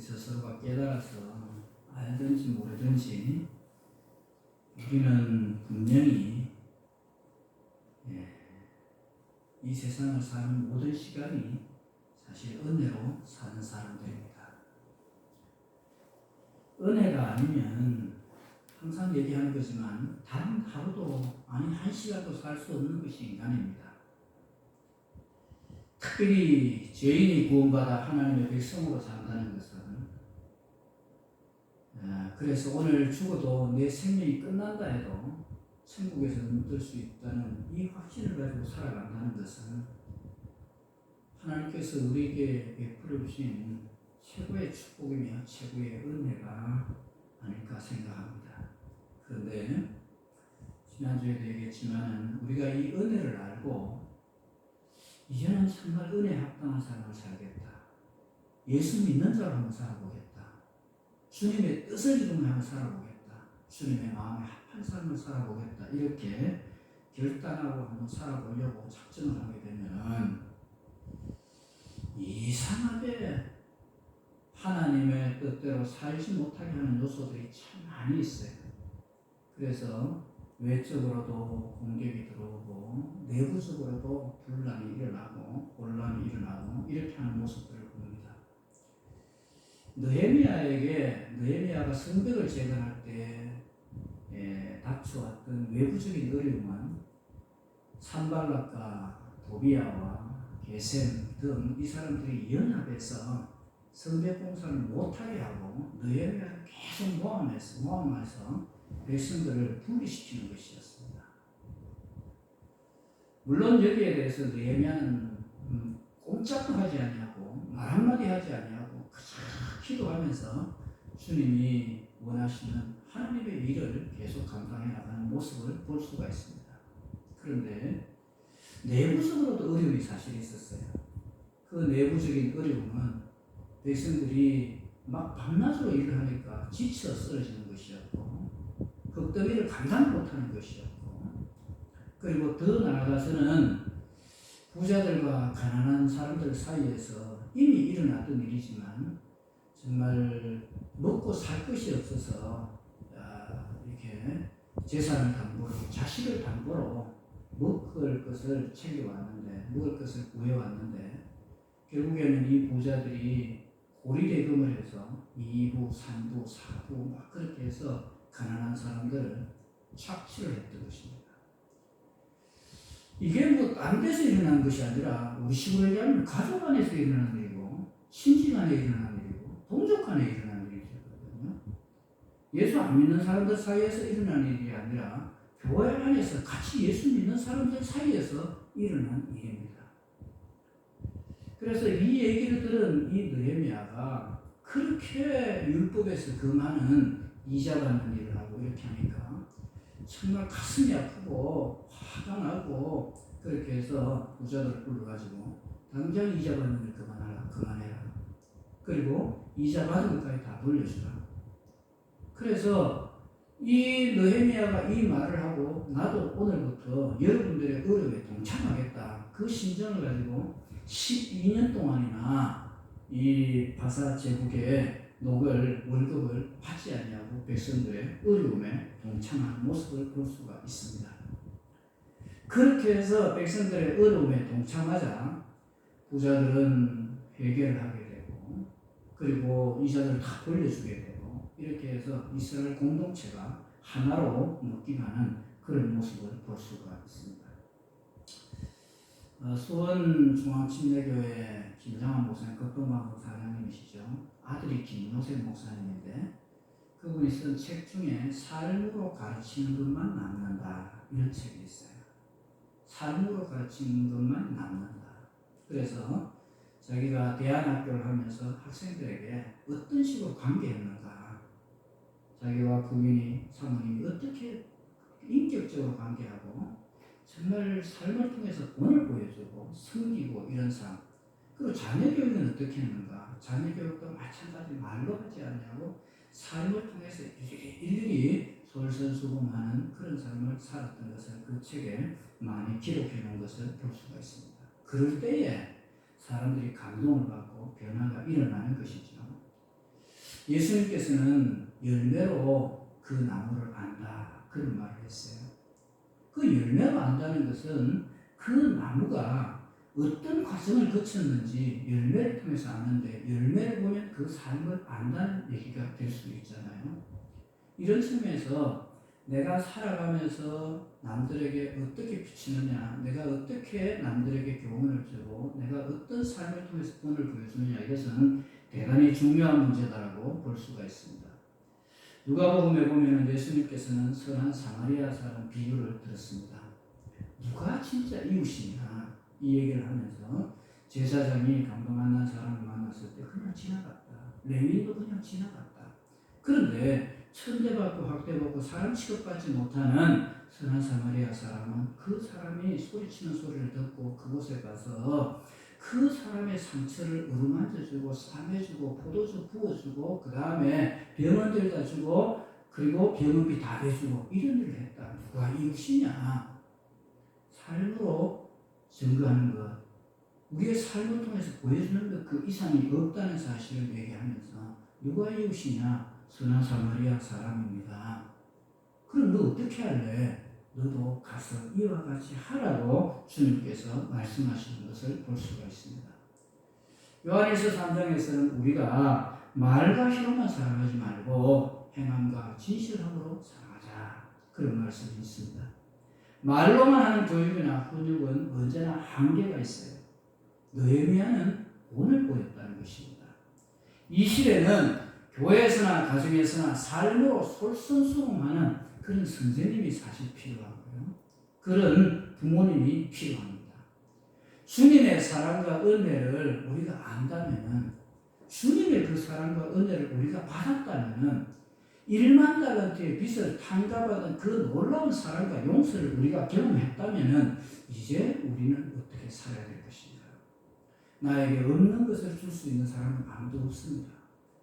스스로가 깨달아서 알든지 모르든지 우리는 분명히 이 세상을 사는 모든 시간이 사실 은혜로 사는 사람들입니다. 은혜가 아니면 항상 얘기하는 거지만 단 하루도 아니 한 시간도 살 수 없는 것이 인간입니다. 특별히 죄인이 구원받아 하나님의 백성으로 산다는 것은 그래서 오늘 죽어도 내 생명이 끝난다 해도 천국에서 묻을 수 있다는 이 확신을 가지고 살아간다는 것은 하나님께서 우리에게 베풀어 주신 최고의 축복이며 최고의 은혜가 아닐까 생각합니다. 그런데 지난주에도 얘기했지만 우리가 이 은혜를 알고 이제는 정말 은혜에 합당한 삶을 살겠다. 예수 믿는 자로 한번 살아보겠다. 주님의 뜻을 이루며 살아보겠다. 주님의 마음에 합한 삶을 살아보겠다. 이렇게 결단하고 한번 살아보려고 작정을 하게 되면 이상하게 하나님의 뜻대로 살지 못하게 하는 요소들이 참 많이 있어요. 그래서 외적으로도 공격이 들어오고 내부적으로도 분란이 일어나고 혼란이 일어나고 이렇게 하는 모습들을 봅니다. 느헤미야가 성벽을 재건할 때 닥쳐왔던 외부적인 어려움은 산발락과 도비야와 게셈 등 이 사람들이 연합해서 성벽 공사를 못하게 하고 느헤미야를 계속 모함해서 백성들을 분리시키는 것이었습니다. 물론 여기에 대해서 느헤미야는 꼼짝도 하지 아니하고 말 한마디 하지 아니하고 기도하면서 주님이 원하시는 하나님의 일을 계속 감당해 나가는 모습을 볼 수가 있습니다. 그런데 내부적으로도 어려움이 사실 있었어요. 그 내부적인 어려움은 백성들이 막 밤낮으로 일을 하니까 지쳐 쓰러지는 것이었고 극더위를 감당 못하는 것이었고 그리고 더 나아가서는 부자들과 가난한 사람들 사이에서 이미 일어났던 일이지만 정말 먹고 살 것이 없어서 이렇게 재산을 담보로 자식을 담보로 먹을 것을 챙겨왔는데 먹을 것을 구해왔는데 결국에는 이 부자들이 고리대금을 해서 2부, 3부, 4부 막 그렇게 해서 가난한 사람들을 착취를 했던 것입니다. 이게 뭐 딴 데서 일어난 것이 아니라 우리 식으로 얘기하면 가족 안에서 일어난 일이고 친지 안에 일어난 일이고 동족 안에 일어난 일이거든요. 예수 안 믿는 사람들 사이에서 일어난 일이 아니라 교회 안에서 같이 예수 믿는 사람들 사이에서 일어난 일입니다. 그래서 이 얘기를 들은 이 느헤미야가 그렇게 율법에서 그 많은 이자 받는 일을 하고 이렇게 하니까 정말 가슴이 아프고 화가 나고 그렇게 해서 부자들 불러가지고 당장 이자 받는 일 그만해라. 그리고 이자 받은 것까지 다 돌려주라. 그래서 이 느헤미야가 이 말을 하고 나도 오늘부터 여러분들의 어려움에 동참하겠다. 그 심정을 가지고 12년 동안이나 이 바사 제국의 월급을 받지 아니하고 백성들의 어려움에 동참하는 모습을 볼 수가 있습니다. 그렇게 해서 백성들의 어려움에 동참하자 부자들은 회개를 하게 되고 그리고 이자들을 다 돌려주게 되고 이렇게 해서 이스라엘 공동체가 하나로 묶임하는 그런 모습을 볼 수가 있습니다. 수원중앙침례교회 김장환 목사님, 극동방송 사장님이시죠. 아들이 김노생 목사님인데 그분이 쓴 책 중에 삶으로 가르치는 것만 남는다 이런 책이 있어요. 삶으로 가르치는 것만 남는다. 그래서 자기가 대안학교를 하면서 학생들에게 어떤 식으로 관계했는가, 자기와 부인이 사모님이 어떻게 인격적으로 관계하고 정말 삶을 통해서 본을 보여주고 섬기고 이런 삶. 그리고 자녀 교육은 어떻게 했는가? 자녀 교육도 마찬가지 말로 하지 않냐고 삶을 통해서 일일이 솔선수범하는 그런 삶을 살았던 것을 그 책에 많이 기록해 놓은 것을 볼 수가 있습니다. 그럴 때에 사람들이 감동을 받고 변화가 일어나는 것이죠. 예수님께서는 열매로 그 나무를 안다. 그런 말을 했어요. 그 열매로 안다는 것은 그 나무가 어떤 과정을 거쳤는지 열매를 통해서 아는데 열매를 보면 그 삶을 안다는 얘기가 될 수 있잖아요. 이런 측면에서 내가 살아가면서 남들에게 어떻게 비치느냐, 내가 어떻게 남들에게 교훈을 주고 내가 어떤 삶을 통해서 본을 보여주느냐, 이것은 대단히 중요한 문제다라고 볼 수가 있습니다. 누가복음에 보면 예수님께서는 선한 사마리아 사람 비유를 들었습니다. 누가 진짜 이웃이냐 이 얘기를 하면서 제사장이 감동 만난 사람을 만났을 때 그냥 지나갔다. 레위인도 그냥 지나갔다. 그런데 천대받고 학대받고 사람 취급받지 못하는 선한 사마리아 사람은 그 사람이 소리치는 소리를 듣고 그곳에 가서 그 사람의 상처를 어루만져주고 싸매주고 포도주 부어주고 그 다음에 병원 들다 주고 그리고 병원비 다 대주고 이런 일을 했다. 누가 이웃이냐? 삶으로 증거하는 것, 우리의 삶을 통해서 보여주는 것 그 이상이 없다는 사실을 얘기하면서 누가 이웃이냐? 선한 사마리아 사람입니다. 그럼 너 어떻게 할래? 너도 가서 이와 같이 하라고 주님께서 말씀하시는 것을 볼 수가 있습니다. 요한일서 3장에서는 우리가 말과 혀로만 사랑하지 말고 행함과 진실함으로 사랑하자. 그런 말씀이 있습니다. 말로만 하는 교육이나 훈육은 언제나 한계가 있어요. 느헤미야는 본을 보였다는 것입니다. 이 시대는 교회에서나 가정에서나 삶으로 솔선수범하는 그런 선생님이 사실 필요하고요. 그런 부모님이 필요합니다. 주님의 사랑과 은혜를 우리가 안다면은, 주님의 그 사랑과 은혜를 우리가 받았다면은 1만 달란트의 빚을 탕감받은 그 놀라운 사랑과 용서를 우리가 경험했다면은 이제 우리는 어떻게 살아야 될 것인가? 나에게 없는 것을 줄 수 있는 사람은 아무도 없습니다.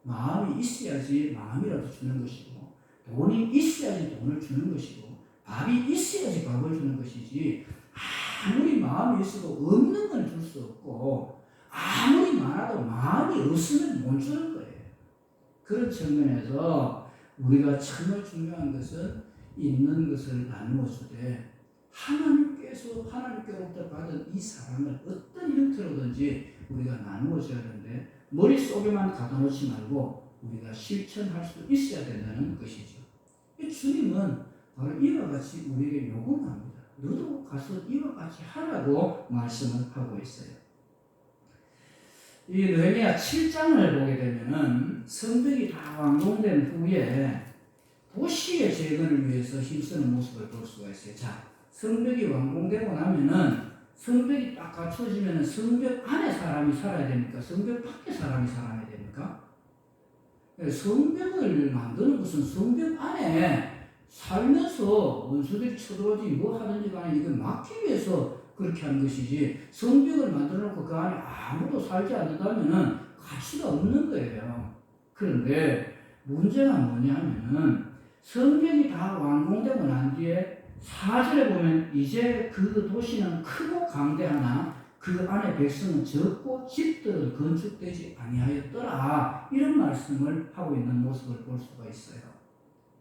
마음이 있어야지 마음이라도 주는 것이고, 돈이 있어야지 돈을 주는 것이고, 밥이 있어야지 밥을 주는 것이지, 아무리 마음이 있어도 없는 건 줄 수 없고, 아무리 많아도 마음이 없으면 못 주는 거예요. 그런 측면에서 우리가 정말 중요한 것은 있는 것을 나누어 주되, 하나님께로부터 받은 이 사랑을 어떤 형태로든지 우리가 나누어 줘야 되는데, 머릿속에만 가둬놓지 말고 우리가 실천할 수 있어야 된다는 것이죠. 주님은 바로 이와 같이 우리에게 요구합니다. 너도 가서 이와 같이 하라고 말씀을 하고 있어요. 이 느헤미야 7장을 보게 되면은 성벽이 다 완공된 후에 도시의 재건을 위해서 힘쓰는 모습을 볼 수가 있어요. 자, 성벽이 완공되고 나면은 성벽이 딱 갖춰지면 성벽 안에 사람이 살아야 됩니까? 성벽 밖에 사람이 살아야 됩니까? 성벽을 만드는 것은 성벽 안에 살면서 원수들이 쳐들어오지 뭐 하든지 간에 이걸 막기 위해서 그렇게 하는 것이지, 성벽을 만들어 놓고 그 안에 아무도 살지 않는다면 가치가 없는 거예요. 그런데 문제가 뭐냐 하면은 성벽이 다 완공되고 난 뒤에 4절에 보면 이제 그 도시는 크고 강대하나 그 안에 백성은 적고 집들은 건축되지 아니하였더라, 이런 말씀을 하고 있는 모습을 볼 수가 있어요.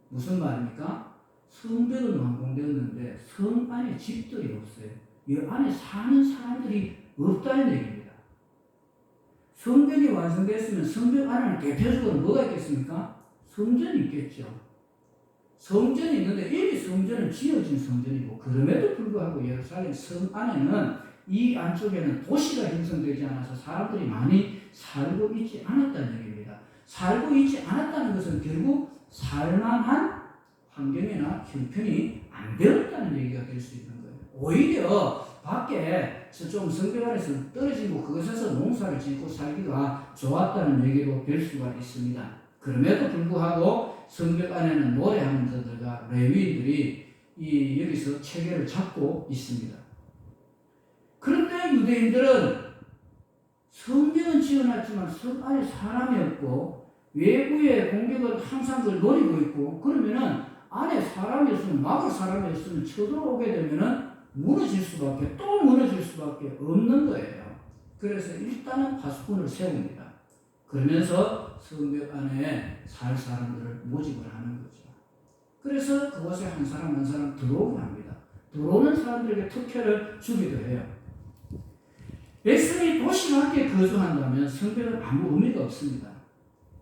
무슨 말입니까? 성벽은 완공되었는데 성 안에 집들이 없어요. 이 안에 사는 사람들이 없다는 얘기입니다. 성벽이 완성됐으면 성벽 안에는 대표적으로 뭐가 있겠습니까? 성전이 있겠죠. 성전이 있는데 이미 성전은 지어진 성전이고, 그럼에도 불구하고 예루살렘 성 안에는, 이 안쪽에는 도시가 형성되지 않아서 사람들이 많이 살고 있지 않았다는 얘기입니다. 살고 있지 않았다는 것은 결국 살만한 환경이나 형편이 안 되었다는 얘기가 될 수 있는 거예요. 오히려 밖에 저쪽 성벽 안에서 떨어지고 그것에서 농사를 짓고 살기가 좋았다는 얘기도 될 수가 있습니다. 그럼에도 불구하고 성벽 안에는 노래하는 자들과 레위인들이 여기서 체계를 잡고 있습니다. 그런데 유대인들은 성벽은 지어놨지만 성 안에 사람이 없고 외부의 공격을 항상 그걸 노리고 있고, 그러면은 안에 사람이 없으면, 막을 사람이 없으면 쳐들어오게 되면은 무너질 수밖에, 또 무너질 수밖에 없는 거예요. 그래서 일단은 파수꾼을 세웁니다. 그러면서 성벽 안에 살 사람들을 모집을 하는 거죠. 그래서 그곳에 한 사람 한 사람 들어오게 합니다. 들어오는 사람들에게 특혜를 주기도 해요. 백성이 도시 밖에 거주한다면 성벽은 아무 의미가 없습니다.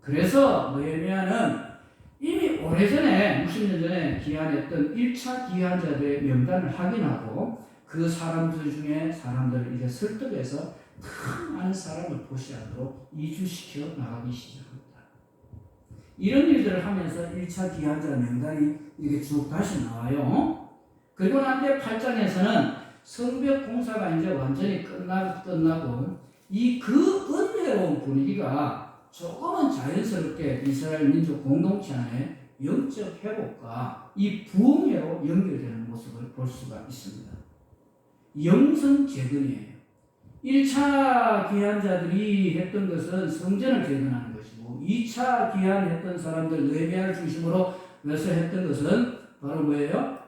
그래서 느헤미야는 이미 오래전에 60년 전에 기한했던 1차 기한자들의 명단을 확인하고 그 사람들 중에 사람들을 이제 설득해서 큰 많은 사람을 도시 안으로 이주시켜 나가기 시작합니다. 이런 일들을 하면서 1차 기한자 명단이 이렇게 쭉 다시 나와요. 그리고 난 뒤에 8장에서는 성벽 공사가 이제 완전히 끝나고 그 은혜로운 분위기가 조금은 자연스럽게 이스라엘 민족 공동체 안에 영적 회복과 이 부흥회로 연결되는 모습을 볼 수가 있습니다. 영성 재건이에요. 1차 기한자들이 했던 것은 성전을 재건하는 것이고 2차 기한했던 사람들 느헤미야를 중심으로 해서 했던 것은 바로 뭐예요?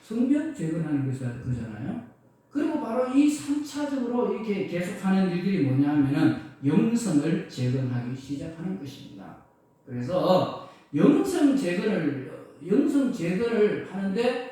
성벽 재건하는 거잖아요. 그리고 바로 이 3차적으로 이렇게 계속하는 일들이 뭐냐 하면은 영성을 재건하기 시작하는 것입니다. 그래서 영성 재건을 하는데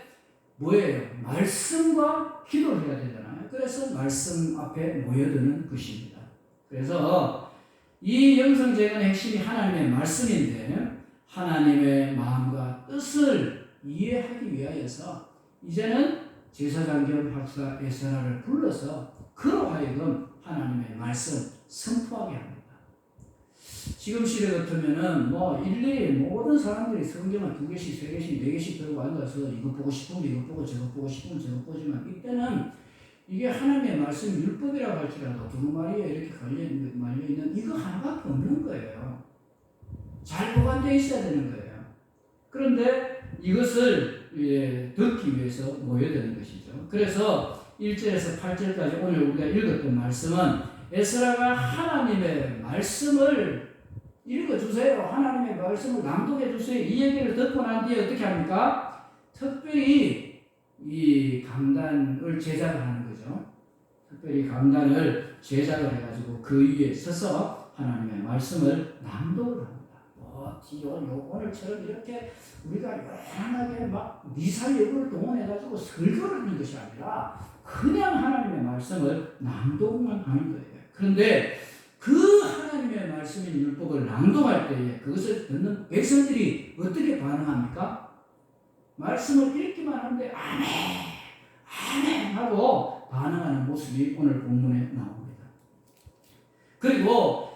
뭐예요? 말씀과 기도를 해야 되잖아요. 그래서 말씀 앞에 모여드는 것입니다. 그래서 이 영성 재건의 핵심이 하나님의 말씀인데 하나님의 마음과 뜻을 이해하기 위하여서 이제는 제사장 겸 박사 에스라를 불러서 그로 하여금 하나님의 말씀 선포하게 합니다. 지금 시대 같으면은 일일이 모든 사람들이 성경을 2개씩, 3개씩, 4개씩 들고 앉아서 이거 보고 싶으면 이거 보고 저거 보고 싶으면 저거 보지만 이때는 이게 하나님의 말씀 율법이라고 할지라도 두루마리에 이렇게 말려있는 이거 하나밖에 없는 거예요. 잘 보관되어 있어야 되는 거예요. 그런데 이것을 듣기 위해서 모여드는 것이죠. 그래서 1절에서 8절까지 오늘 우리가 읽었던 말씀은 에스라가 하나님의 말씀을 읽어주세요. 하나님의 말씀을 낭독해주세요. 이 얘기를 듣고 난 뒤에 어떻게 합니까? 특별히 이 강단을 제작을 하는 거죠. 특별히 강단을 제작을 해가지고 그 위에 서서 하나님의 말씀을 낭독을 합니다. 오늘처럼 이렇게 우리가 요란하게 막 미사여구를 동원해가지고 설교를 하는 것이 아니라 그냥 하나님의 말씀을 낭독만 하는 거예요. 그런데 그 하나님의 말씀인 율법을 낭독할 때에 그것을 듣는 백성들이 어떻게 반응합니까? 말씀을 읽기만 하는데 아멘, 아멘 하고 반응하는 모습이 오늘 본문에 나옵니다. 그리고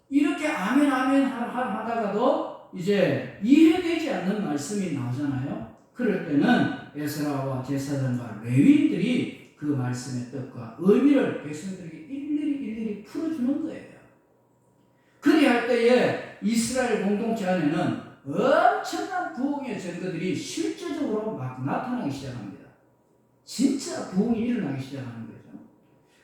이렇게 아멘 아멘 하다가도 이제 이해되지 않는 말씀이 나오잖아요. 그럴 때는 에스라와 제사장과 레위인들이 그 말씀의 뜻과 의미를 백성들에게 일일이 풀어주는 거예요. 그리할 때에 이스라엘 공동체 안에는 엄청난 부흥의 증거들이 실제적으로 막 나타나기 시작합니다. 진짜 부흥이 일어나기 시작하는 거죠.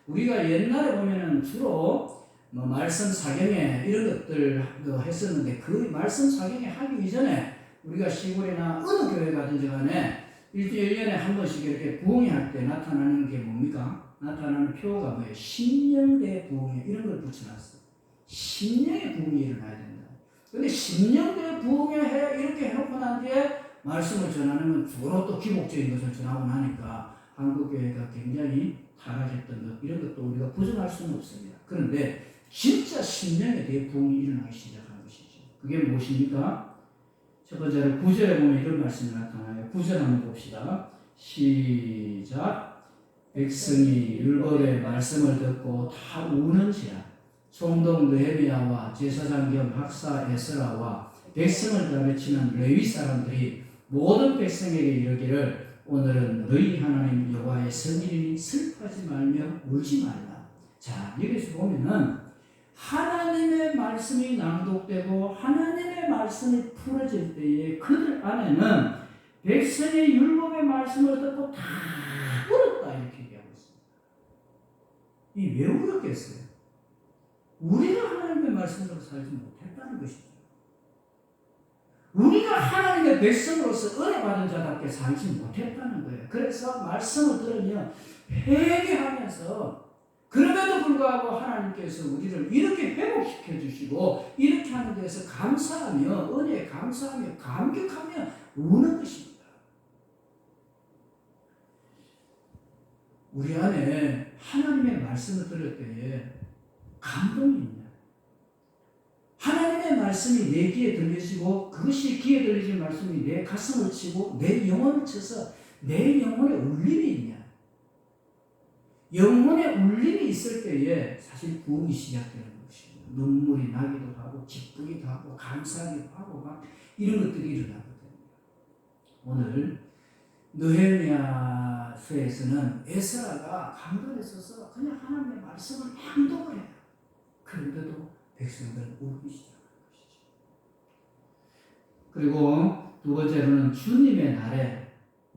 우리가 옛날에 보면은 주로 말씀 사경에 이런 것들도 했었는데 그 말씀 사경에 하기 이전에 우리가 시골이나 어느 교회 가든지 간에 1년에 한 번씩 이렇게 부흥회 할 때 나타나는 게 뭡니까? 나타나는 표가 뭐예요? 신령대 부흥회 이런 걸 붙여놨어요. 신령의 부흥이 일어나야 된다. 근데 신령대 부흥회 이렇게 해놓고 난 뒤에 말씀을 전하는 건 주로 또 기복적인 것을 전하고 나니까 한국교회가 굉장히 타락했던 것 이런 것도 우리가 부정할 수는 없습니다. 그런데 진짜 신령에 대해 부흥이 일어나기 시작한 것이죠. 그게 무엇입니까? 첫 번째로 9절에 보면 이런 말씀이 나타나요. 9절 한번 봅시다. 시작. 백성이 율법의 말씀을 듣고 다 우는지라 총독 느헤미야와 제사장 겸 박사 에스라와 백성을 가르치는 레위 사람들이 모든 백성에게 이르기를 오늘은 너희 하나님 여호와의 성일이니 슬퍼하지 말며 울지 말라. 자, 여기서 보면은 하나님의 말씀이 낭독되고 하나님의 말씀이 풀어질 때에 그들 안에는 백성의 율법의 말씀을 듣고 다 울었다 이렇게 얘기하고 있습니다. 이 왜 울었겠어요? 우리가 하나님의 말씀으로 살지 못했다는 것이죠. 우리가 하나님의 백성으로서 은혜 받은 자답게 살지 못했다는 거예요. 그래서 말씀을 들으며 회개하면서 그럼에도 불구하고 하나님께서 우리를 이렇게 회복시켜 주시고 이렇게 하는 데서 감사하며 은혜에 감사하며 감격하며 우는 것입니다. 우리 안에 하나님의 말씀을 들을 때에 감동이 있냐? 하나님의 말씀이 내 귀에 들려지고 그것이 귀에 들려진 말씀이 내 가슴을 치고 내 영혼을 쳐서 내 영혼에 울림이 있냐? 영혼에 울림이 있을 때에 사실 부흥이 시작되는 것입니다. 눈물이 나기도 하고 기쁘기도 하고 감사하기도 하고 막 이런 것들이 일어나거든요. 오늘 느헤미야서에서는 에스라가 강단에 서서 그냥 하나님의 말씀을 낭독을 해요. 그런데도 백성들은 울기 시작하는 것이죠. 그리고 두 번째로는 주님의 날에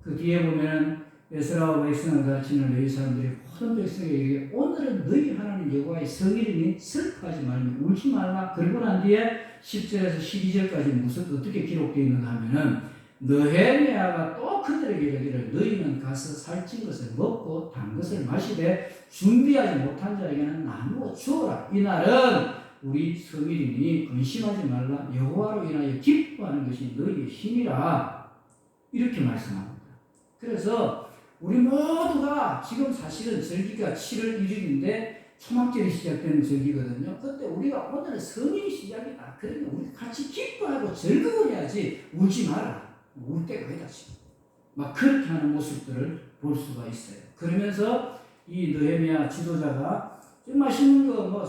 그 뒤에 보면 에스라와 백성을 가르치는 레위 사람들이 모든 백성에게 오늘은 너희 하나님 여호와의 성일이니 슬퍼하지 말며 울지 말라. 그리고 난 뒤에 10절에서 12절까지 무슨 어떻게 기록되어 있는가 하면은 느헤미야가 또 그들에게 이르기를 너희는 가서 살찐 것을 먹고 단 것을 마시되 준비하지 못한 자에게는 나누어 주어라. 이날은 우리 성일이니 근심하지 말라. 여호와로 인하여 기뻐하는 것이 너희의 힘이라. 이렇게 말씀합니다. 그래서 우리 모두가 지금 사실은 절기가 7월 1일인데 초막절이 시작되는 절기거든요. 그때 우리가 오늘은 성일이 시작이다. 그러면 우리 같이 기뻐하고 즐거워 해야지 울지 마라. 울 때가 아니다 지금. 막 그렇게 하는 모습들을 볼 수가 있어요. 그러면서 이 느헤미야 지도자가 좀 맛있는 거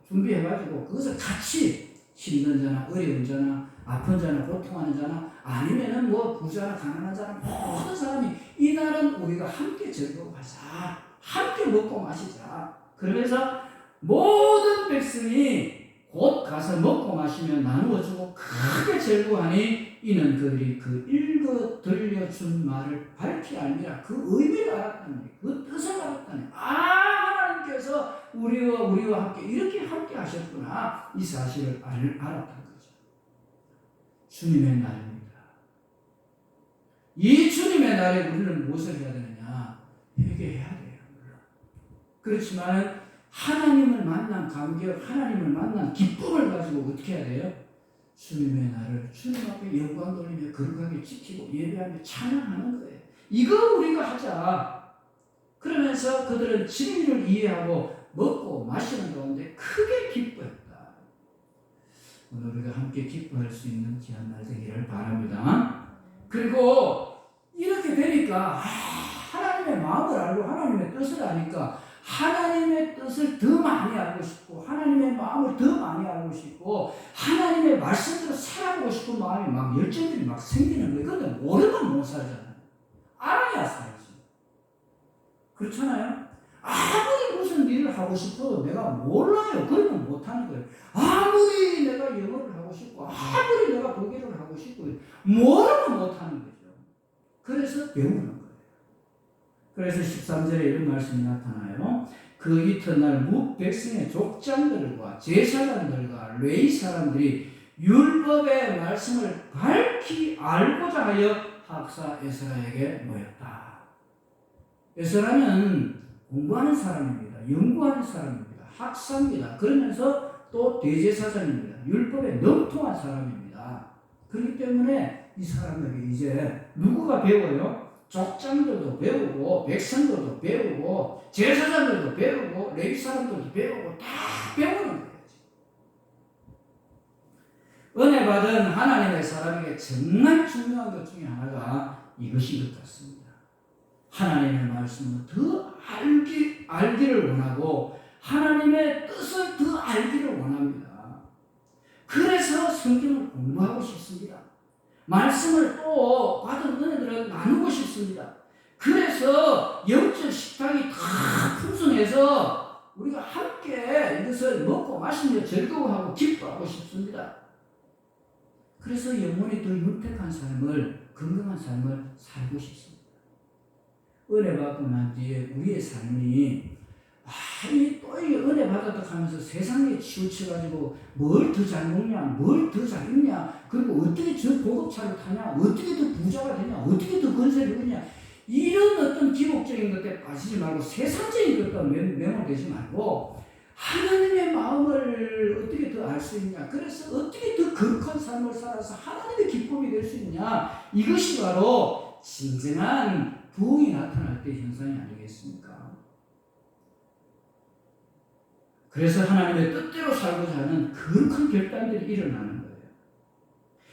준비해가지고 그것을 같이 힘든 자나 어려운 자나 아픈 자나 고통하는 자나 아니면은 부자나 가난한 자나 모든 사람이 이날은 우리가 함께 즐거워하자. 함께 먹고 마시자. 그러면서 모든 백성이 곧 가서 먹고 마시며 나누어주고 크게 즐거워하니 이는 그들이 그 읽어 들려준 말을 밝히 알미라. 그 의미를 알았다니, 그 뜻을 알았다니. 하나님께서 우리와 함께 이렇게 함께 하셨구나. 이 사실을 알았다는 거죠. 주님의 날입니다. 이 주님의 날에 우리는 무엇을 해야 되느냐? 회개해야 돼요. 물론. 그렇지만 하나님을 만난 감격, 하나님을 만난 기쁨을 가지고 어떻게 해야 돼요? 주님의 날을 주님 앞에 영광 돌리며 거룩하게 지키고 예배하며 찬양하는 거예요. 이거 우리가 하자. 그러면서 그들은 진리를 이해하고 먹고 마시는 가운데 크게 기뻐했다. 오늘 우리가 함께 기뻐할 수 있는 귀한 날 되기를 바랍니다. 그리고 이렇게 되니까 하나님의 마음을 알고 하나님의 뜻을 아니까 하나님의 뜻을 더 많이 알고 싶고 하나님의 마음을 더 많이 알고 싶고 하나님의 말씀대로 살아보고 싶은 마음이 막 열정들이 막 생기는 거예요. 그런데 모르면 못 살잖아요. 알아야 살지. 그렇잖아요. 아무리 무슨 일을 하고 싶어도 내가 몰라요. 그러면 못하는 거예요. 아무리 내가 영어를 하고 싶고 아무리 내가 독일어를 하고 싶고 모르면 못하는 거죠. 그래서 배우는 거예요. 그래서 13절에 이런 말씀이 나타나요. 그 이튿날 뭇 백성의 족장들과 제사장들과 레위 사람들이 율법의 말씀을 밝히 알고자 하여 학사 에스라에게 모였다. 에스라는 공부하는 사람입니다. 연구하는 사람입니다. 학사입니다. 그러면서 또 대제사장입니다. 율법에 능통한 사람입니다. 그렇기 때문에 이 사람에게 이제 누구가 배워요? 족장들도 배우고 백성들도 배우고 제사장들도 배우고 레위 사람들도 배우고 다 배우는 거예요. 은혜 받은 하나님의 사람에게 정말 중요한 것 중에 하나가 이것인 것 같습니다. 하나님의 말씀을 더 알기를 원하고 하나님의 뜻을 더 알기를 원합니다. 그래서 성경을 공부하고 싶습니다. 말씀을 또 받은 은혜들을 나누고 싶습니다. 그래서 영적 식탁이 다 풍성해서 우리가 함께 이것을 먹고 마시며 즐거워하고 기뻐하고 싶습니다. 그래서 영혼이 더 윤택한 삶을, 건강한 삶을 살고 싶습니다. 은혜 받고 난 뒤에 우리의 삶이 또 이 은혜 받았다 하면서 세상에 치우쳐가지고 뭘 더 잘 먹냐, 뭘 더 잘 입냐, 그리고 어떻게 저 고급차를 타냐, 어떻게 더 부자가 되냐, 어떻게 더 건설을 하냐, 이런 어떤 기복적인 것에 빠지지 말고 세상적인 것과 매몰되지 말고 하나님의 마음을 어떻게 더 알 수 있냐, 그래서 어떻게 더 거룩한 삶을 살아서 하나님의 기쁨이 될 수 있냐, 이것이 바로 진정한 부흥이 나타날 때 현상이 아니겠습니까? 그래서 하나님의 뜻대로 살고자 하는 거룩한 결단들이 일어나는 거예요.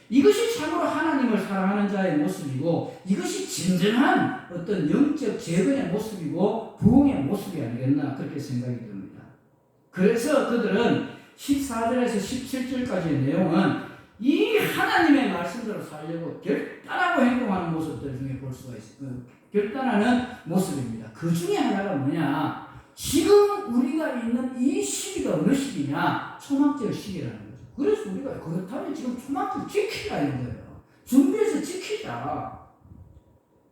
이것이 참으로 하나님을 사랑하는 자의 모습이고, 이것이 진정한 어떤 영적 재건의 모습이고 부흥의 모습이 아니겠나, 그렇게 생각이 듭니다. 그래서 그들은 14절에서 17절까지의 내용은 이 하나님의 말씀대로 살려고 결단하고 행동하는 모습들 중에 볼 수가 있어요. 결단하는 모습입니다. 그 중에 하나가 뭐냐, 지금 우리가 있는 이 시기가 어느 시기냐, 초막절 시기라는 거죠. 그래서 우리가 그렇다면 지금 초막절 지키라는 거예요. 준비해서 지키자.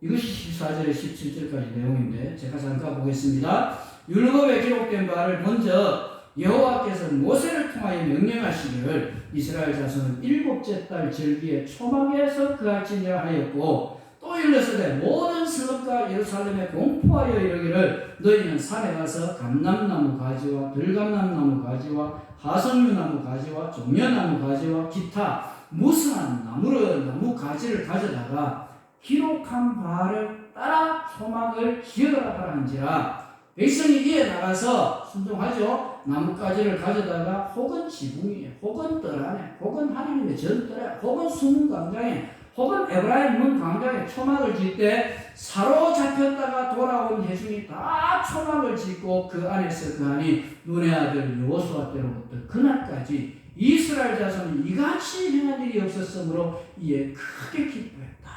이것이 14절에 17절까지 내용인데 제가 잠깐 보겠습니다. 율법에 기록된 바를 먼저 여호와께서 모세를 통하여 명령하시기를 이스라엘 자손은 일곱째 달 절기에 초막에서 그할지니라 하였고, 또 일러서되 모든 성읍과 예루살렘에 공포하여 이르기를 너희는 산에 가서 감람나무 가지와 들감람나무 가지와 하석류나무 가지와 종려나무 가지와 기타 무성한 나무 가지를 가져다가 기록한 바를 따라 초막을 지어라 하라 한지라. 백성이 이에 나가서 순종하죠. 나뭇가지를 가져다가 혹은 지붕 위에, 혹은 뜰 안에, 혹은 하나님의 전뜰에, 혹은 수문 광장에, 혹은 에브라임 문 광장에 초막을 짓 때 사로잡혔다가 돌아온 회중이 다 초막을 짓고 그 안에서 그하니 눈의 아들 여호수아 때로부터 그날까지 이스라엘 자손은 이같이 행한 일이 없었으므로 이에 크게 기뻐했다.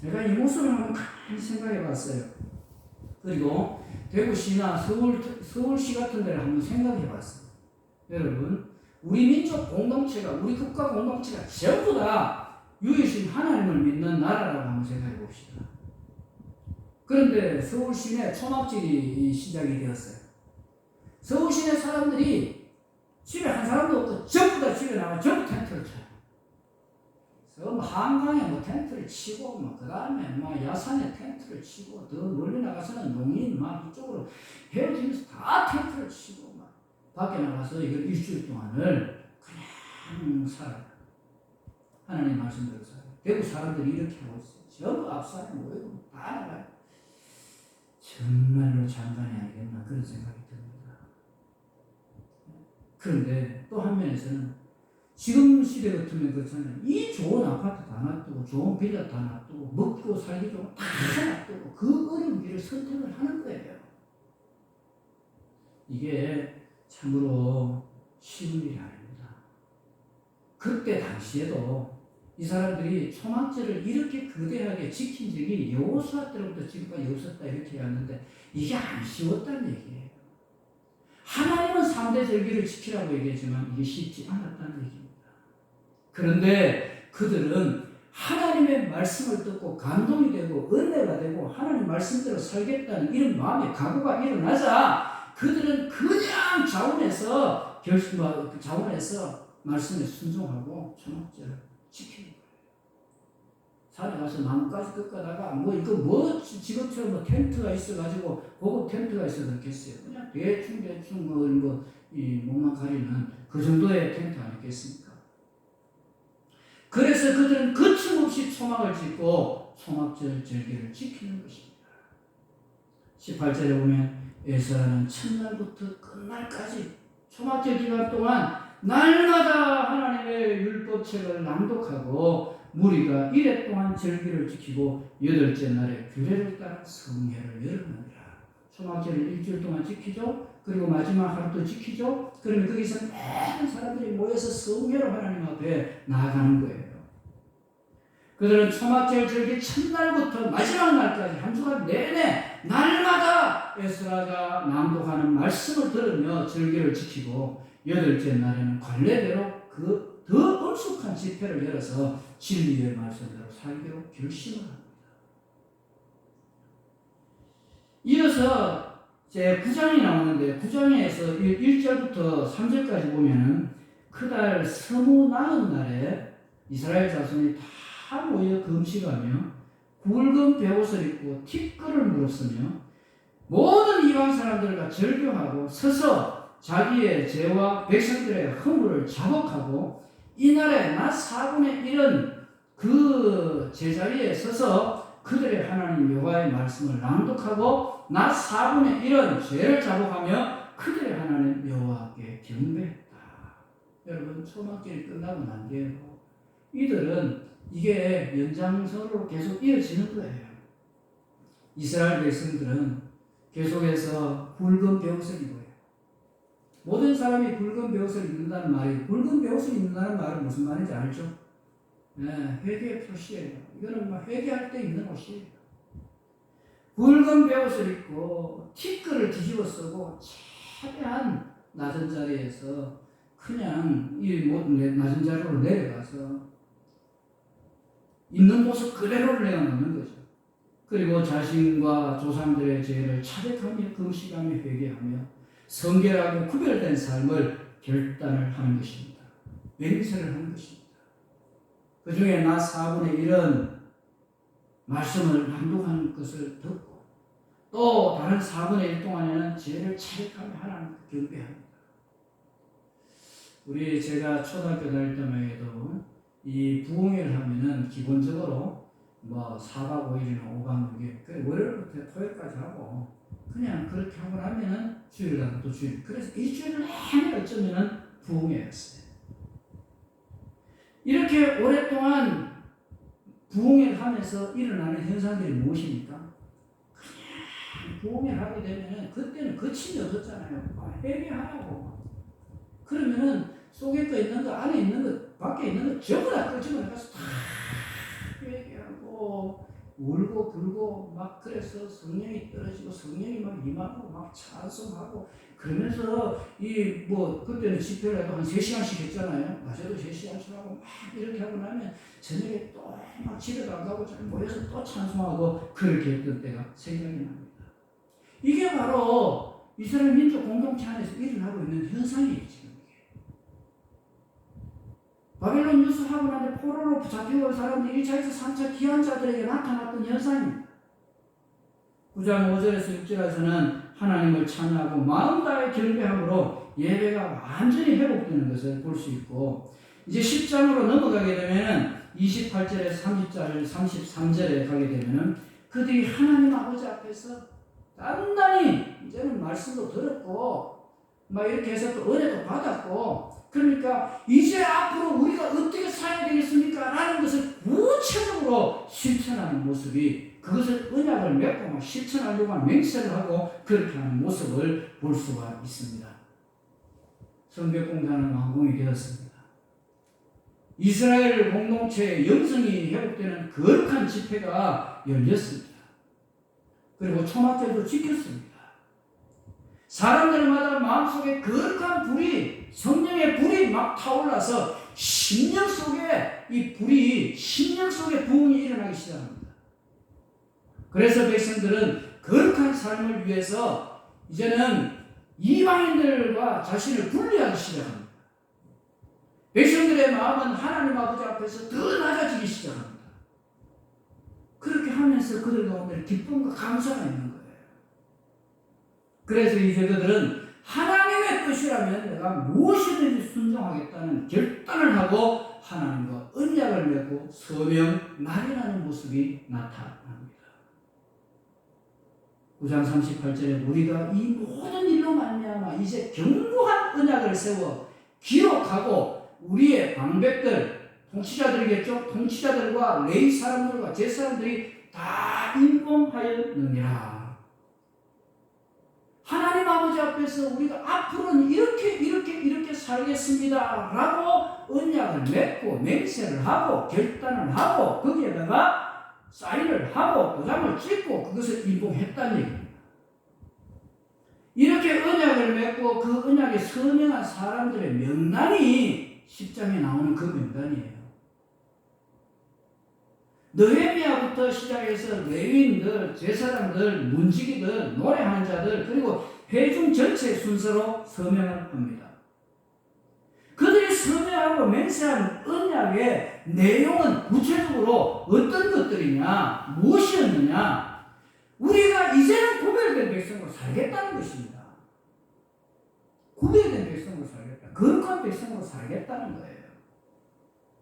내가 이 모습을 한번 가만히 생각해 봤어요. 그리고 대구시나 서울시 같은 데를 한번 생각해 봤어요. 여러분, 우리 민족 공동체가, 우리 국가 공동체가 전부 다 유일신 하나님을 믿는 나라라고 한번 생각해 봅시다. 그런데 서울 시내 초막절이 시작이 되었어요. 서울 시내 사람들이 집에 한 사람도 없고 전부 다 집에 나와 전부 텐트를 쳐요. 그래서 한강에 텐트를 치고, 그 다음에 야산에 텐트를 치고, 더 멀리 나가서는 농인 이쪽으로 헤어지면서 다 텐트를 치고, 밖에 나가서 이걸 일주일 동안을 그냥 살아요. 하나님 말씀대로 살아요. 대구 사람들이 이렇게 하고 있어요. 전부 앞산에 모이고 다 나가요. 정말로 장관이 아니겠나, 그런 생각이 듭니다. 그런데 또 한면에서는 지금 시대 같으면 그렇잖아요. 이 좋은 아파트 다 놔두고, 좋은 빌라 다 놔두고, 먹고 살기 좋은 다 놔두고, 그 어려운 길을 선택을 하는 거예요. 이게 참으로 쉬운 일이 아닙니다. 그때 당시에도 이 사람들이 초막절을 이렇게 거대하게 지킨 적이 여호수아 때부터 지금까지 없었다, 이렇게 했는데 이게 안 쉬웠다는 얘기예요. 하나님은 3대 절기를 지키라고 얘기했지만 이게 쉽지 않았다는 얘기입니다. 그런데 그들은 하나님의 말씀을 듣고 감동이 되고 은혜가 되고 하나님 말씀대로 살겠다는 이런 마음의 각오가 일어나자 그들은 그냥 자원해서 말씀에 순종하고 초막절을 지키는 거예요. 산에 가서 나뭇가지 꺾다가 지금처럼 텐트가 있어가지고 고급 텐트가 있어서 그렇겠어요. 그냥 대충 몸만 가리는 그 정도의 텐트 아니겠습니까? 그래서 그들은 거침없이 초막을 짓고 초막절 절기를 지키는 것입니다. 18절에 보면 에스라는 첫날부터 끝날까지 초막절 기간 동안 날마다 하나님의 율법책을 낭독하고 무리가 이래 동안 절기를 지키고 8째 날에 규례를 따라 성회를 열어놓으라. 초막절을 일주일 동안 지키죠. 그리고 마지막 하루 또 지키죠. 그러면 거기서 많은 사람들이 모여서 성회로 하나님 앞에 나아가는 거예요. 그들은 초막절 절기 첫날부터 마지막 날까지 한 주간 내내 날마다 에스라가 낭독하는 말씀을 들으며 절기를 지키고 8째 날에는 관례대로 그 더 엄숙한 집회를 열어서 진리의 말씀대로 살기로 결심을 합니다. 이어서 제 9장이 나오는데 9장에서 1절부터 3절까지 보면은 그달 서무 나은 날에 이스라엘 자손이 다 모여 금식하며 굵은 베옷을 입고 티끌을 물었으며 모든 이방 사람들과 절교하고 서서 자기의 죄와 백성들의 허물을 자복하고 이날에 낮 4분의 1은 그 제자리에 서서 그들의 하나님 여호와의 말씀을 낭독하고 낮 4분의 1은 죄를 자복하며 그들의 하나님 여호와께 경배했다. 여러분, 초막절이 끝나고 난 뒤에 이들은 이게 연장선으로 계속 이어지는 거예요. 이스라엘 백성들은 계속해서 굵은 베옷을 입어요. 모든 사람이 굵은 베옷을 입는다는 말이, 굵은 베옷을 입는다는 말은 무슨 말인지 알죠? 네, 회개의 표시예요. 이거는 막 회개할 때 입는 옷이에요. 굵은 베옷을 입고 티끌을 뒤집어 쓰고 최대한 낮은 자리에서 그냥 이 낮은 자리로 내려가서 있는 모습 그대로를 내어놓는 거죠. 그리고 자신과 조상들의 죄를 차백하며 금식하며 회개하며 성결하고 구별된 삶을 결단을 하는 것입니다. 맹세를 하는 것입니다. 그 중에 낮 4분의 1은 말씀을 낭독하는 것을 듣고 또 다른 4분의 1 동안에는 죄를 차백하며 하나님께 경배합니다. 제가 초등학교 다닐 때만 해도 이 부흥회를 하면은 기본적으로 뭐 4박 5일이나 5박 6일, 월요일부터 토요일까지 하고 그냥 그렇게 하고 나면은 주일날 또 주일. 그래서 일주일을 내내 어쩌면은 부흥회였어요. 이렇게 오랫동안 부흥회를 하면서 일어나는 현상들이 무엇입니까? 그냥 부흥회를 하게 되면은 그때는 거침이 없었잖아요. 회개하라고. 그러면은 속에 거 있는 거, 안에 있는 거, 밖에 있는 거 전부 다 끄집어내서 다 회개하고 울고 불고 막 그래서 성령이 떨어지고 성령이 막 임하고 막 찬송하고 그러면서 그때는 집회를 해도 한 3시간씩 했잖아요. 낮에도 3시간씩 하고 막 이렇게 하고 나면 저녁에 또 막 집에 가고 모여서 또 찬송하고 그렇게 했던 때가 생각이 납니다. 이게 바로 이스라엘 민족 공동체 안에서 일어나고 있는 현상이에요. 지금 바벨론 유수하고 나서 포로로 잡히고 온 사람들이 1차에서 3차 귀한 자들에게 나타났던 현상입니다. 9장 5절에서 6절에서는 하나님을 찬양하고 마음 다해 경배함으로 예배가 완전히 회복되는 것을 볼 수 있고, 이제 10장으로 넘어가게 되면 28절에 30절, 33절에 가게 되면 그들이 하나님 아버지 앞에서 단단히 이제는 말씀도 들었고 막 이렇게 해서 또 은혜도 받았고, 그러니까 이제 앞으로 우리가 어떻게 살아야 되겠습니까? 라는 것을 구체적으로 실천하는 모습이, 그것을 언약을 맺고 막 실천하려고 하는 맹세를 하고 그렇게 하는 모습을 볼 수가 있습니다. 성벽공단은 완공이 되었습니다. 이스라엘 공동체의 영성이 회복되는 거룩한 집회가 열렸습니다. 그리고 초막절도 지켰습니다. 사람들마다 마음속에 거룩한 불이, 성령의 불이 막 타올라서 심령 속에 심령 속에 부흥이 일어나기 시작합니다. 그래서 백성들은 거룩한 삶을 위해서 이제는 이방인들과 자신을 분리하기 시작합니다. 백성들의 마음은 하나님 아버지 앞에서 더 낮아지기 시작합니다. 그렇게 하면서 그들 가운데 기쁨과 감사가 있는 거예요. 그래서 이제 그들은 하나님의 뜻이라면 내가 무엇이든지 순종하겠다는 결단을 하고 하나님과 언약을 맺고 서명 날인하는 모습이 나타납니다. 9장 38절에 우리가 이 모든 일로 말미암아 이제 견고한 언약을 세워 기록하고 우리의 방백들, 통치자들이겠죠. 통치자들과 레위 사람들과 제 사람들이 다 인봉하였느니라. 하나님 아버지 앞에서 우리가 앞으로는 이렇게 살겠습니다 라고 언약을 맺고 맹세를 하고 결단을 하고 거기에다가 사인을 하고 도장을 찍고 그것을 인봉했다는 얘기입니다. 이렇게 언약을 맺고 그 언약에 서명한 사람들의 명단이 10장에 나오는 그 명단이에요. 느헤미야부터 시작해서 레위인들, 제사장들, 문지기들, 노래하는 자들, 그리고 회중 전체 순서로 서명을 합니다. 그들이 선회하고 맹세한 언약의 내용은 구체적으로 어떤 것들이냐, 무엇이었느냐, 우리가 이제는 구별된 백성으로 살겠다는 것입니다. 구별된 백성으로 살겠다. 거룩한 백성으로 살겠다는 거예요.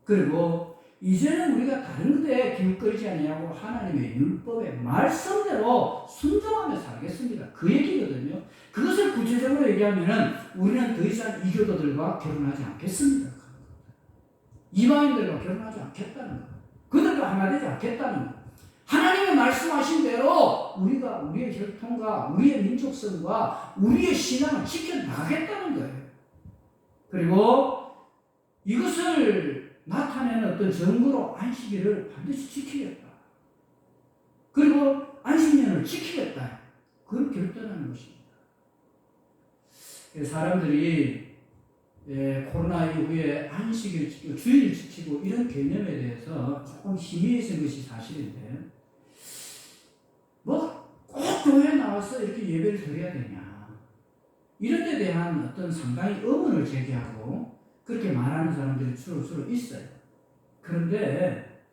그리고 이제는 우리가 다른 것에 기웃거리지 아니하고 하나님의 율법의 말씀대로 순종하며 살겠습니다. 그 얘기거든요. 그것을 구체적으로 얘기하면은 우리는 더 이상 이교도들과 결혼하지 않겠습니다. 이방인들과 결혼하지 않겠다는 거. 그들과 하나 되지 않겠다는 거. 하나님의 말씀하신 대로 우리가 우리의 혈통과 우리의 민족성과 우리의 신앙을 지켜나가겠다는 거예요. 그리고 이것을 나타내는 어떤 증거로 안식일을 반드시 지키겠다. 그리고 안식년을 지키겠다. 그걸 결단하는 것입니다. 사람들이 코로나 이후에 안식일 지키고 주일을 지키고 이런 개념에 대해서 조금 희미해진 것이 사실인데 뭐 꼭 교회에 나와서 이렇게 예배를 드려야 되냐 이런 데 대한 어떤 상당히 의문을 제기하고 그렇게 말하는 사람들이 주로 있어요. 그런데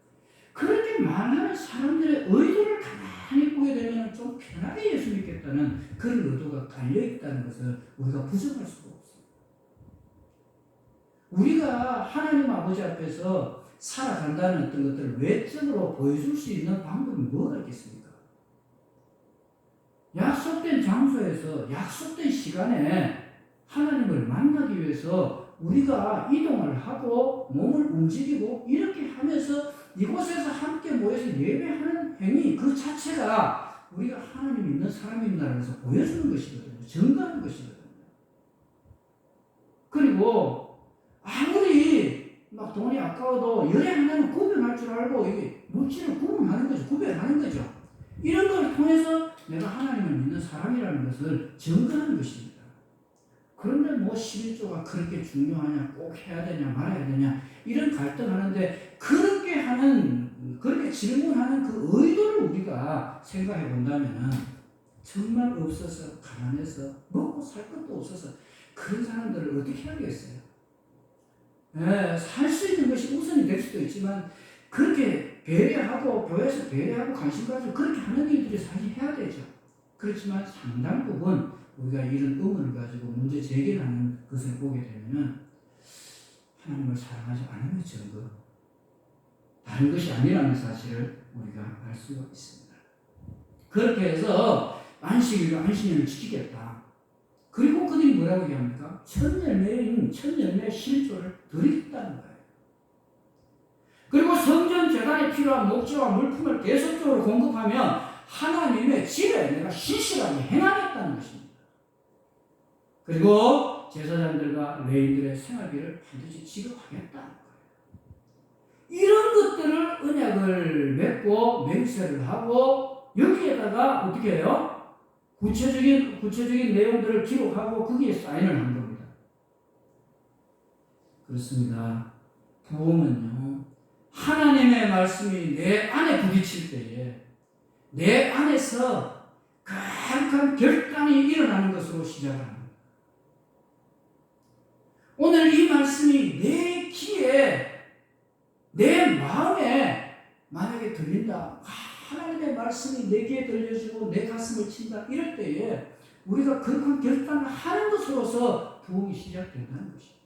그렇게 말하는 사람들의 의도를 가만히 보게 되면 좀 편하게 예수 믿겠다는 그런 의도가 깔려있다는 것을 우리가 부정할 수가 없습니다. 우리가 하나님 아버지 앞에서 살아간다는 어떤 것들을 외적으로 보여줄 수 있는 방법이 뭐가 있겠습니까? 약속된 장소에서 약속된 시간에 하나님을 만나기 위해서 우리가 이동을 하고 몸을 움직이고 이렇게 하면서 이곳에서 함께 모여서 예배하는 행위 그 자체가 우리가 하나님 믿는 사람입니다라고 해서 보여주는 것이거든요. 증거하는 것이거든요. 그리고 아무리 막 돈이 아까워도 열애 하나는 구별할 줄 알고 이게 물질을 구분하는 거죠. 구별하는 거죠. 이런 걸 통해서 내가 하나님을 믿는 사람이라는 것을 증거하는 것입니다. 그런데 뭐 11조가 그렇게 중요하냐, 꼭 해야 되냐, 말아야 되냐, 이런 갈등하는데 그렇게 질문하는 그 의도를 우리가 생각해 본다면 정말 없어서, 가난해서, 먹고 살 것도 없어서 그런 사람들을 어떻게 하겠어요? 살 수 있는 것이 우선이 될 수도 있지만 그렇게 배려하고 교회에서 배려하고 관심 가지고 그렇게 하는 일들이 사실 해야 되죠. 그렇지만 상당 부분 우리가 이런 의문을 가지고 문제 제기를 하는 것을 보게 되면 하나님을 사랑하지 않은 증거, 다른 것이 아니라는 사실을 우리가 알 수가 있습니다. 그렇게 해서 안식년을 지키겠다. 그리고 그들이 뭐라고 얘기합니까? 천열매인 실조를 드리겠다는 거예요. 그리고 성전 제단에 필요한 목재와 물품을 계속적으로 공급하며 하나님의 집에 내가 신실하게 행하겠다는 것입니다. 그리고 제사장들과 레위인들의 생활비를 반드시 지급하겠다는 거예요. 이런 것들을 언약을 맺고 맹세를 하고 여기에다가 어떻게 해요? 구체적인 내용들을 기록하고 거기에 사인을 한 겁니다. 그렇습니다. 부흥은요, 하나님의 말씀이 내 안에 부딪힐 때에 내 안에서 강력한 결단이 일어나는 것으로 시작을 합니다. 오늘 이 말씀이 내 귀에, 내 마음에 만약에 들린다. 하나님의 말씀이 내 귀에 들려지고 내 가슴을 친다. 이럴 때에 우리가 그런 결단을 하는 것으로서 부흥이 시작된다는 것입니다.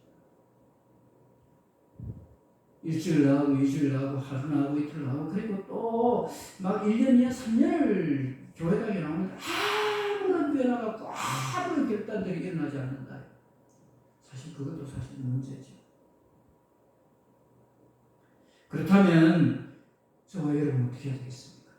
일주일 나가고 2주일 나가고 하루 나가고 이틀 나가고 그리고 또 막 1년, 2년, 3년을 교회 다니게 나오는데 아무런 변화가 없고 아무런 결단들이 일어나지 않는다. 사실 그것도 사실 문제죠. 그렇다면 저와 여러분 어떻게 해야 되겠습니까?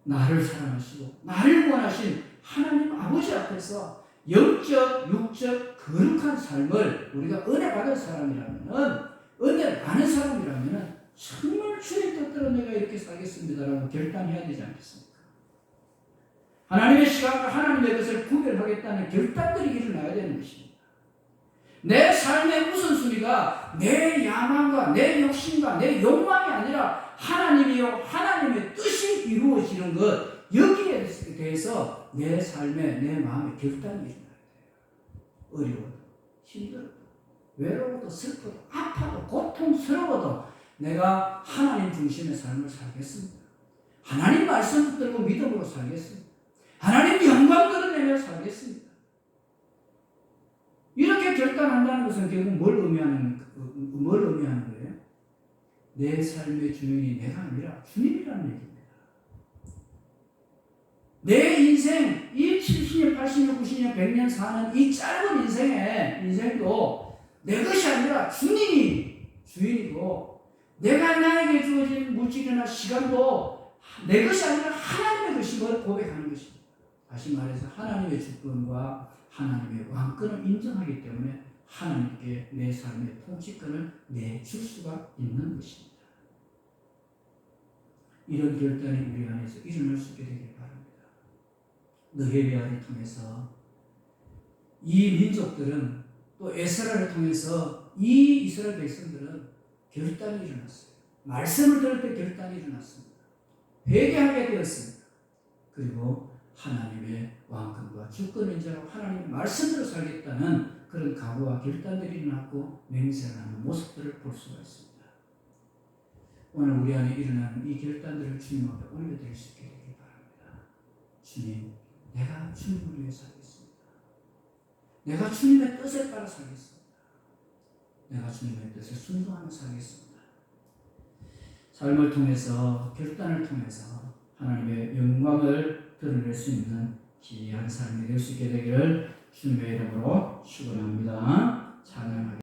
나를 사랑하시고 나를 원하신 하나님 아버지 앞에서 영적, 육적, 거룩한 삶을 우리가 은혜 받은 사람이라면 은혜를 아는 사람이라면 정말 주의 뜻대로 내가 이렇게 살겠습니다라고 결단해야 되지 않겠습니까? 하나님의 시간과 하나님의 것을 구별하겠다는 결단들이 일어나야 되는 것입니다. 내 삶의 우선순위가 내 야망과 내 욕심과 내 욕망이 아니라 하나님이요 하나님의 뜻이 이루어지는 것, 여기에 대해서 내 삶에 내 마음에 결단이 일어나야 돼요. 어려워도 힘들어도 외로워도 슬퍼도 아파도 고통스러워도 내가 하나님 중심의 삶을 살겠습니다. 하나님 말씀 붙들고 믿음으로 살겠습니다. 하나님 영광 드러내며 살겠습니다. 이렇게 결단한다는 것은 결국 뭘 의미하는 거예요? 내 삶의 주인이 내가 아니라 주님이라는 얘기입니다. 내 인생, 이 70년, 80년, 90년, 100년 사는 이 짧은 인생도 내 것이 아니라 주님이 주인이고, 내가 나에게 주어진 물질이나 시간도 내 것이 아니라 하나님의 것인 걸 고백하는 것입니다. 다시 말해서 하나님의 주권과 하나님의 왕권을 인정하기 때문에 하나님께 내 삶의 통치권을 내줄 수가 있는 것입니다. 이런 결단이 우리 안에서 일어날 수 있게 되길 바랍니다. 느헤미야를 통해서 이 민족들은, 또 에스라를 통해서 이 이스라엘 백성들은 결단이 일어났어요. 말씀을 들을 때 결단이 일어났습니다. 회개하게 되었습니다. 그리고 하나님의 왕권과 주권을 인정하고 하나님의 말씀대로 살겠다는 그런 각오와 결단들이 일어났고 맹세를 하는 모습들을 볼 수가 있습니다. 오늘 우리 안에 일어나는 이 결단들을 주님 앞에 올려드릴 수 있게 되길 바랍니다. 주님, 내가 주님을 위해 살겠습니다. 내가 주님의 뜻에 따라 살겠습니다. 내가 주님의 뜻에 순종하며 살겠습니다. 삶을 통해서, 결단을 통해서 하나님의 영광을 드러낼 수 있는 귀한 삶이 될 수 있게 되기를 주님의 이름으로 축원합니다. 찬양하겠습니다.